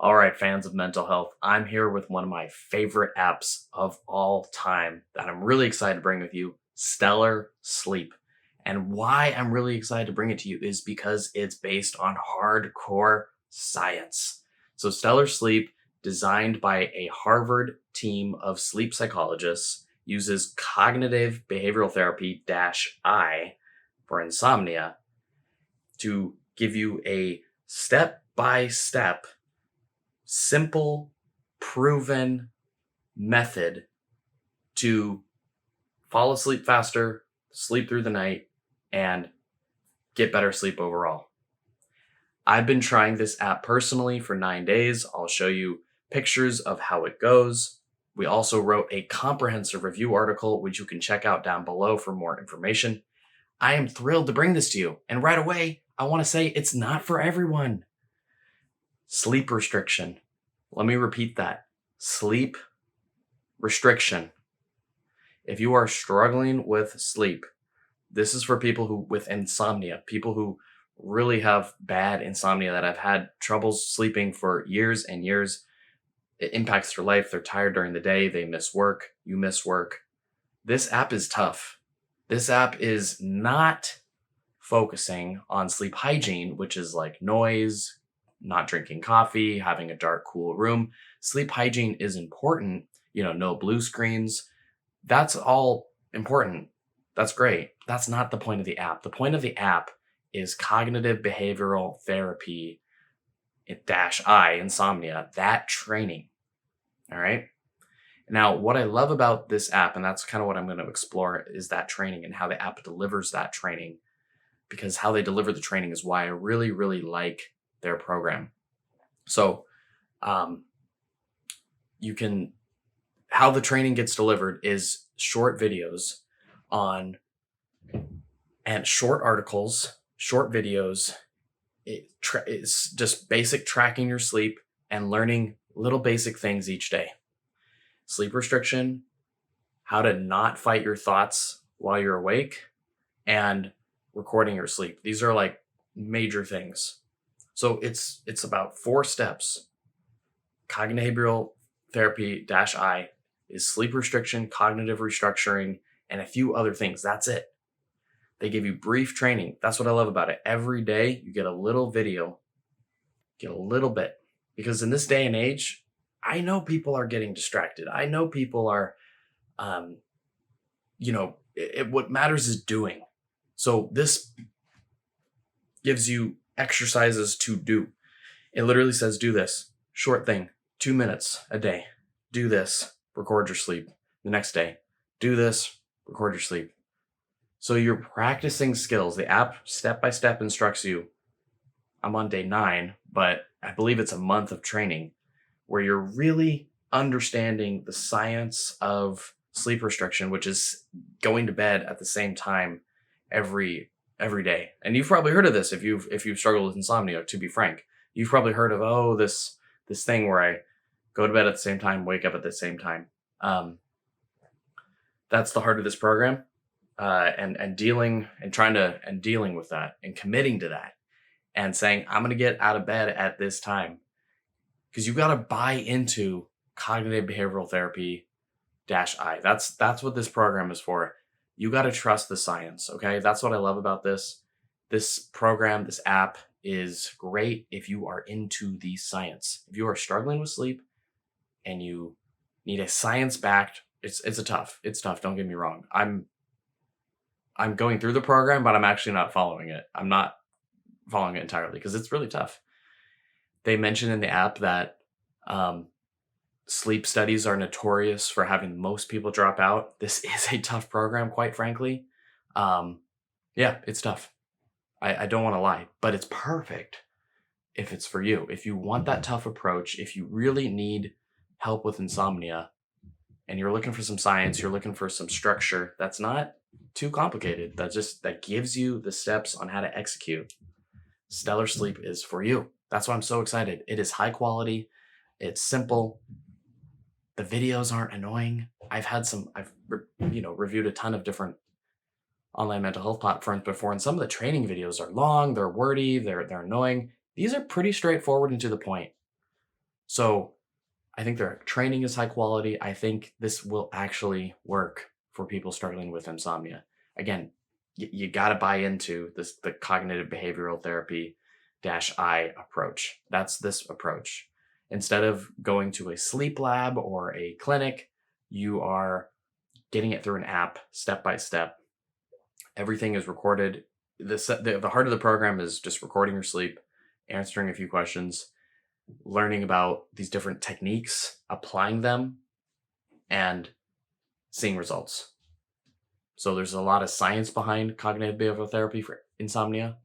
All right, fans of mental health, I'm here with one of my favorite apps of all time that I'm really excited to bring with you, Stellar Sleep. And why I'm really excited to bring it to you is because it's based on hardcore science. So, Stellar Sleep, designed by a Harvard team of sleep psychologists, uses cognitive behavioral therapy I for insomnia to give you a step by step simple, proven method to fall asleep faster, sleep through the night, and get better sleep overall. I've been trying this app personally for 9 days. I'll show you pictures of how it goes. We also wrote a comprehensive review article, which you can check out down below for more information. I am thrilled to bring this to you. And right away, I want to say it's not for everyone. Sleep restriction. Let me repeat that. Sleep restriction. If you are struggling with sleep, this is for people who with insomnia, people who really have bad insomnia that have had troubles sleeping for years and years. It impacts their life. They're tired during the day. They miss work. You miss work. This app is tough. This app is not focusing on sleep hygiene, which is like noise, not drinking coffee, having a dark, cool room. Sleep hygiene is important. No blue screens. That's all important. That's great. That's not the point of the app. The point of the app is cognitive behavioral therapy I, insomnia, that training. All right. Now, what I love about this app, and that's kind of what I'm going to explore, is that training and how the app delivers that training. Because how they deliver the training is why I really, really like their program. So, how the training gets delivered is short videos and short articles, short videos. It's just basic tracking your sleep and learning little basic things each day. Sleep restriction, how to not fight your thoughts while you're awake, and recording your sleep. These are like major things. So it's about 4 steps. Cognitive behavioral therapy I is sleep restriction, cognitive restructuring, and a few other things. That's it. They give you brief training. That's what I love about it. Every day you get a little video, get a little bit. Because in this day and age, I know people are getting distracted. I know people are, what matters is doing. So this gives you exercises to do. It literally says, do this. Short thing, 2 minutes a day. Do this, record your sleep. The next day, do this, record your sleep. So you're practicing skills. The app step-by-step instructs you. I'm on day 9, but I believe it's a month of training where you're really understanding the science of sleep restriction, which is going to bed at the same time every day. And you've probably heard of this if you've struggled with insomnia, to be frank. You've probably heard of this thing where I go to bed at the same time, wake up at the same time. That's the heart of this program. And dealing with that and committing to that and saying, I'm going to get out of bed at this time, because you got to buy into cognitive behavioral therapy I. That's what this program is for. You got to trust the science. Okay. That's what I love about this program. This app is great if you are into the science. If you are struggling with sleep and you need a science-backed, it's tough. Don't get me wrong. I'm going through the program, but I'm actually not following it. I'm not following it entirely because it's really tough. They mention in the app that sleep studies are notorious for having most people drop out. This is a tough program, quite frankly. It's tough. I don't want to lie, but it's perfect if it's for you. If you want that tough approach, if you really need help with insomnia and you're looking for some science, you're looking for some structure that's not too complicated, that gives you the steps on how to execute, Stellar Sleep is for you. That's why I'm so excited. It is high quality. It's simple. The videos aren't annoying. I've reviewed a ton of different online mental health platforms before, and some of the training videos are long, they're wordy, they're annoying. These are pretty straightforward and to the point. So I think their training is high quality. I think this will actually work for people struggling with insomnia. Again, you got to buy into the cognitive behavioral therapy dash I approach. That's this approach. Instead of going to a sleep lab or a clinic, you are getting it through an app step by step. Everything is recorded. The heart of the program is just recording your sleep, answering a few questions, learning about these different techniques, applying them, and seeing results. So there's a lot of science behind cognitive behavioral therapy for insomnia,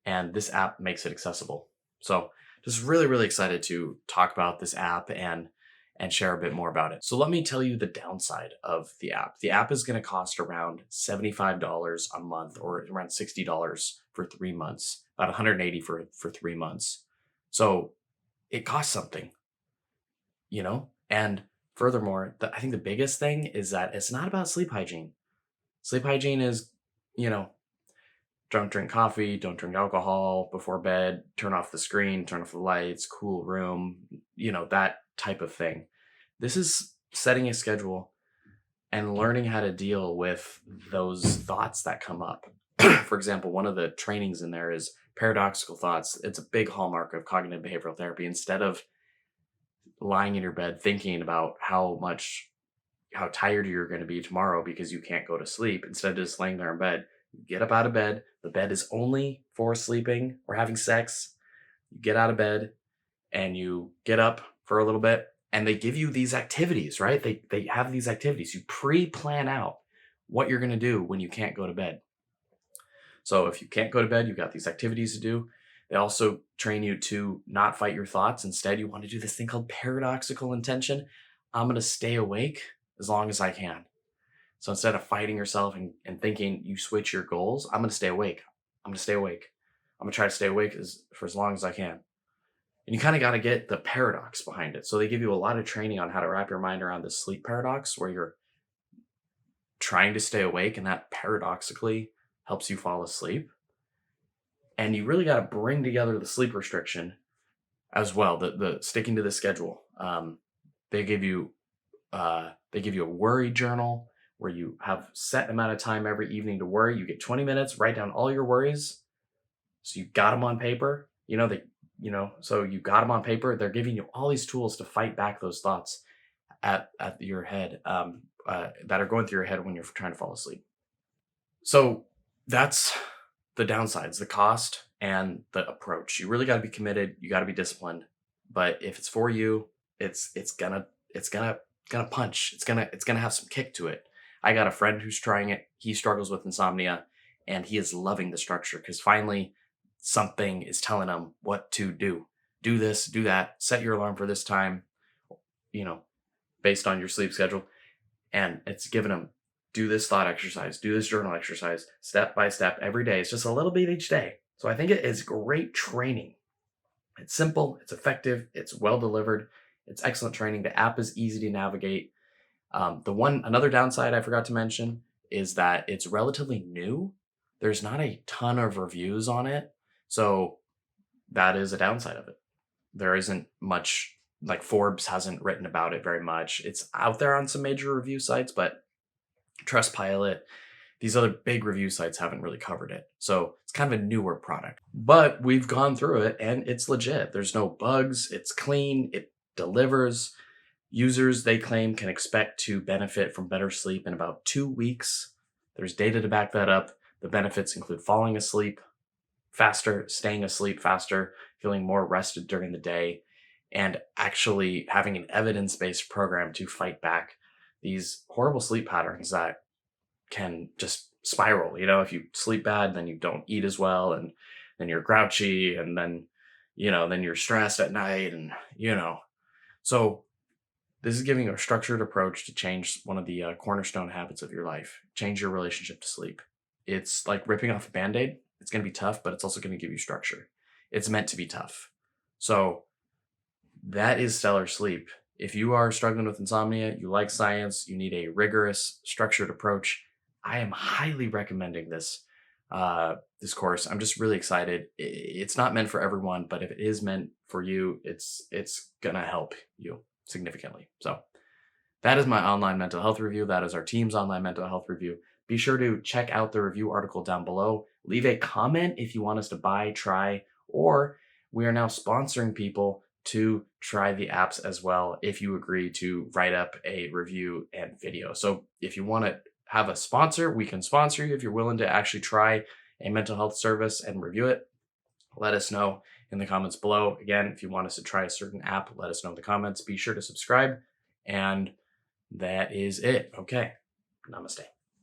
and this app makes it accessible. So just really, really excited to talk about this app and share a bit more about it. So let me tell you the downside of the app. The app is going to cost around $75 a month, or around $60 for 3 months, about $180 for 3 months. So it costs something, And furthermore, I think the biggest thing is that it's not about sleep hygiene. Sleep hygiene is, you know, don't drink coffee, don't drink alcohol before bed, turn off the screen, turn off the lights, cool room, that type of thing. This is setting a schedule and learning how to deal with those thoughts that come up. For example, one of the trainings in there is paradoxical thoughts. It's a big hallmark of cognitive behavioral therapy. Instead of lying in your bed thinking about how tired you're going to be tomorrow because you can't go to sleep, instead of just laying there in bed, you get up out of bed. The bed is only for sleeping or having sex. You get out of bed and you get up for a little bit, and they give you these activities, right? They have these activities. You pre-plan out what you're going to do when you can't go to bed. So if you can't go to bed, you've got these activities to do. They also train you to not fight your thoughts. Instead, you want to do this thing called paradoxical intention. I'm going to stay awake as long as I can. So instead of fighting yourself and thinking you switch your goals, I'm going to stay awake. I'm going to stay awake. I'm going to try to stay awake for as long as I can. And you kind of got to get the paradox behind it. So they give you a lot of training on how to wrap your mind around the sleep paradox, where you're trying to stay awake and that paradoxically helps you fall asleep. And you really got to bring together the sleep restriction as well, the sticking to the schedule. They give you a worry journal where you have set amount of time every evening to worry. You get 20 minutes, write down all your worries. So you got them on paper. So you got them on paper. They're giving you all these tools to fight back those thoughts at your head that are going through your head when you're trying to fall asleep. So that's the downsides, the cost and the approach. You really got to be committed. You got to be disciplined. But if it's for you, it's gonna punch. It's gonna have some kick to it. I got a friend who's trying it. He struggles with insomnia, and he is loving the structure because finally something is telling him what to do. Do this, do that, set your alarm for this time, based on your sleep schedule. And it's giving him, do this thought exercise, do this journal exercise, step by step every day. It's just a little bit each day. So I think it is great training. It's simple, it's effective, it's well delivered, it's excellent training. The app is easy to navigate. Another downside I forgot to mention is that it's relatively new. There's not a ton of reviews on it. So that is a downside of it. There isn't much, like Forbes hasn't written about it very much. It's out there on some major review sites, but Trustpilot, these other big review sites haven't really covered it. So it's kind of a newer product, but we've gone through it and it's legit. There's no bugs. It's clean. It delivers. Users, they claim, can expect to benefit from better sleep in about 2 weeks. There's data to back that up. The benefits include falling asleep faster, staying asleep faster, feeling more rested during the day, and actually having an evidence-based program to fight back these horrible sleep patterns that can just spiral. If you sleep bad, then you don't eat as well, and then you're grouchy, and then you're stressed at night, and So this is giving you a structured approach to change one of the cornerstone habits of your life. Change your relationship to sleep. It's like ripping off a Band-Aid. It's going to be tough, but it's also going to give you structure. It's meant to be tough. So that is Stellar Sleep. If you are struggling with insomnia, you like science, you need a rigorous, structured approach, I am highly recommending this. this course. I'm just really excited. It's not meant for everyone, but if it is meant for you, it's gonna help you significantly. So that is my online mental health review. That is our team's online mental health review. Be sure to check out the review article down below. Leave a comment if you want us to buy, try, or we are now sponsoring people to try the apps as well if you agree to write up a review and video. So if you want to have a sponsor, we can sponsor you if you're willing to actually try a mental health service and review it. Let us know in the comments below. Again, if you want us to try a certain app, let us know in the comments. Be sure to subscribe. And that is it. Okay. Namaste.